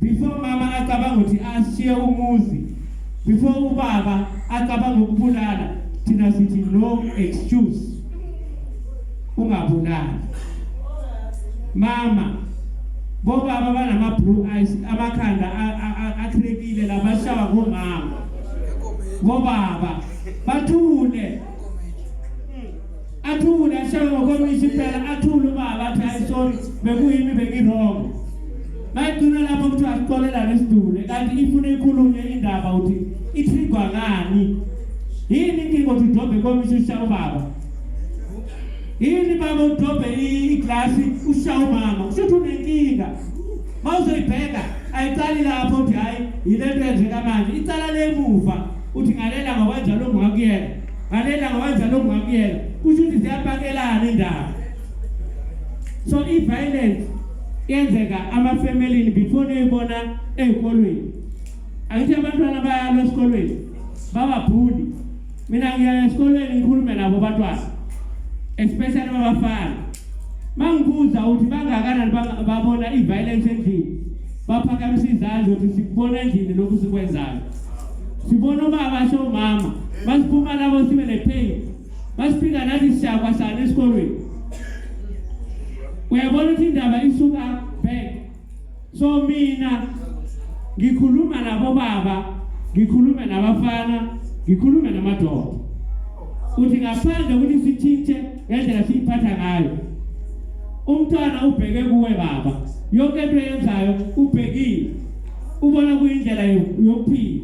before mama acabanga ukuthi ashiye umuzi, before ubaba acabanga ukubulala, thina sithi no excuse. Ungabulala. Mama, bobaba banama blue eyes, amakhanda akhrekile labashawa ngomama. Bobaba bathule. Athule ashawa ngokomisi phela, athule ubaba athi hayi sorry bekuyimi bengirong. Bayigcina lapho kuthiwa aqolela nesidule kanti ifuna ikhulunywe indaba uthi ithigwa ngani. Yini inkinga ukuthi udobhe komisi ushawa ubaba? Yini baba udobhe iglasi ushawa umama? Kusho unenkinga. Mawuzoyibheka ayicali lapho uthi hayi yilento yenzeka manje, icala lemuva uthi ngalela ngokwenza lokhu ngakuyela, ngalela ngokwenza lokhu ngakuyela. Kusho ukuthi ziyapakelana indaba. So i-violence yenzeka ama-family before niyibona ey'kolweni. Angithi abantwana bayalwa esikolweni bababhuli. Mina ngiya esikolweni ngikhulume nabo abantwana, especially abafana. Mangibuza ukuthi bangakanani babona i-violence endlini, baphakamisa izandla ukuthi sikubona endlini lokhu sikwenzayo. Sibona ubaba asho umama, masiphuma labo sibe ne-pain, masifika nathi sishakwa sana esikolweni. Uyabona ukuthi indaba isuka back. So mina ngikhuluma nabo baba, ngikhulume nabafana, ngikhulume namadoda. Uthi ngaphandle ukuthi sithintshe ngendlela siyiphatha ngayo. Umntwana ubheke kuwe baba, yonke into yenzayo ubhekile, ubona kuyindlela yokuphila.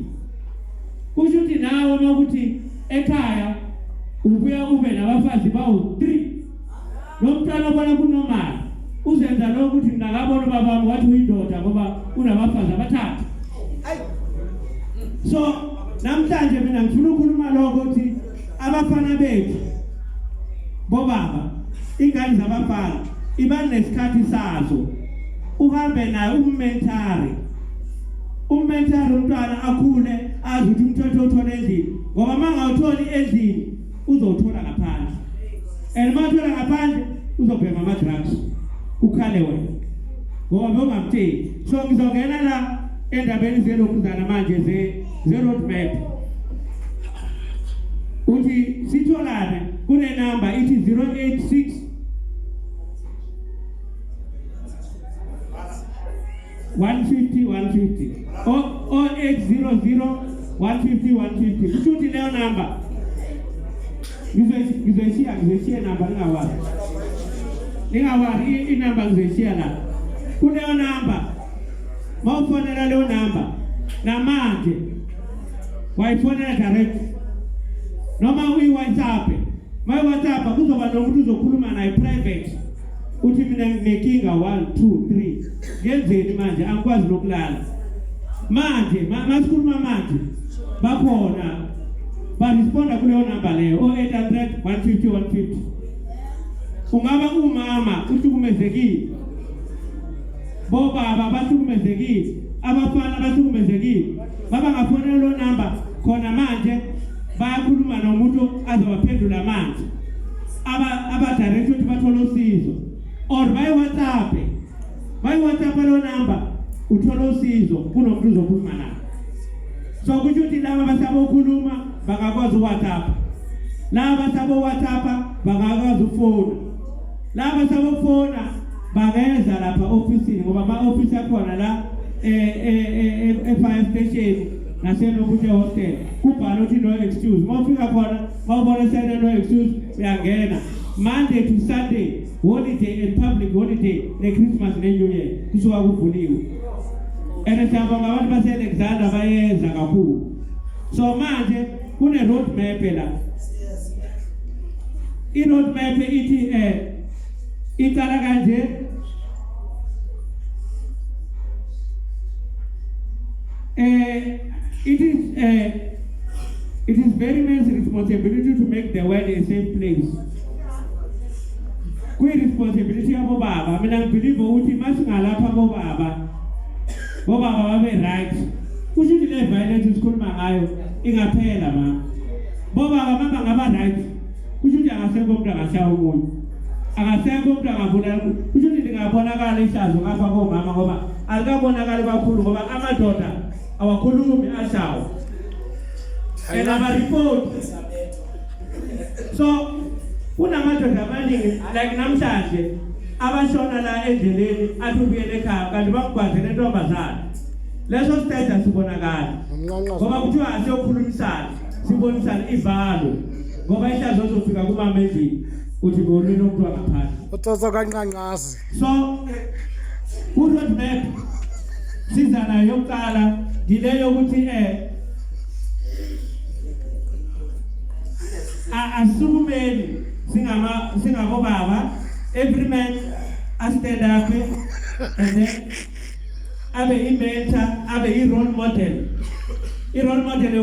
Kusho ukuthi nawe uma ukuthi ekhaya ubuya ube nabafazi bawu-3, lo mntwana ubona kunormal, uzenza lokho ukuthi ngakabona ubaba wathi uyindoda ngoba unabafazi abathathu. So namhlanje mina ngifuna ukukhuluma lokho ukuthi abafana bethu bobaba, ingane zabafana iba nesikhathi sazo. Uhambe naye ummentari umntwana akhule azi ukuthi umthetho uthola endlini, ngoba mangawutholi endlini uzothola ngaphandle. And mathola ngaphandle uzobhema ama-drugs, ukhale wena ngoba bongamtheli. So ngizongena la endabeni zelokuzana manje ze-road map. Uthi sitholane kune number ithi 086 150 150 or 0800 150 150. Kusho ukuthi leyo number ngizoyishiya number ningawari i-number ngizoyishiya la. Kuleyo number mawufonela leyo number namanje wayifonela direct noma uyi-WhatsApp. Mayi-WhatsApp kuzoba nomuntu uzokhuluma naye private uthi mina nginenkinga 1 2 3 ngenzeni manje angikwazi nokulala. Manje masikhuluma manje bakhona baresponda kuleyo number leyo 0800 150 150. Ungaba umama uhlukumezekile, bobaba bahlukumezekile, abafana bahlukumezekile, baba ngafonela lo number khona manje bayakhuluma nomuntu azobaphendula manje. Aba-direct ukuthi bathole usizo or bayi-WhatsApp lo number uthole usizo kunomuntu uzokhuluma naye. So kusho ukuthi laba basabokhuluma bangakwazi uWhatsApp, laba basabo-WhatsApp bangakwazi ufona, laba basabofona bangeza lapha ofisini ngoba ama-ofisi akhona la e-fire station nasenokuthi hotel kubhala ukuthi no excuse. Mawufika khona mawubona sene no excuse uyangena. Monday to Sunday holiday and public holiday ne-Christmas ne-New Year kusuka kuvuliwe. And siyabonga abantu base-Alexander bayenza kakhulu. So manje kune road map la. I-road map ithi iqala kanje. It is very man's responsibility to make the world a safe place. Kwi responsibility yabo baba, mina ngibelieve ukuthi masingalapha bobaba babe right. Kusho ukuthi le violence sikhuluma ngayo ingaphela ma. Bobaba ngaba right. Kusho ukuthi akasekho umuntu angashaya umuntu, akasekho umuntu angavula. Kusho ukuthi lingabonakala ihlazo ngapha komama ngoba alikabonakali kakhulu ngoba amadoda awakhulumi ashawo report. So kunamadoda amaningi like namhlanje abashona la endleleni athi ubuyele ekhaya kanti bakugwazele intombazana. Leso stage sibonakala ngoba kuthiwa asiyokhulumisana sibonisana ivalo ngoba ihlazo zofika kumama endlini uthi ngolwe nomuntu wangaphandle uthoza kanqanqazi. So roadmap siza nayo yokuqala dileyo ukuthi asukumeni singabo baba, every man stand up and then abe i-mentor, abe i-role model. I-role model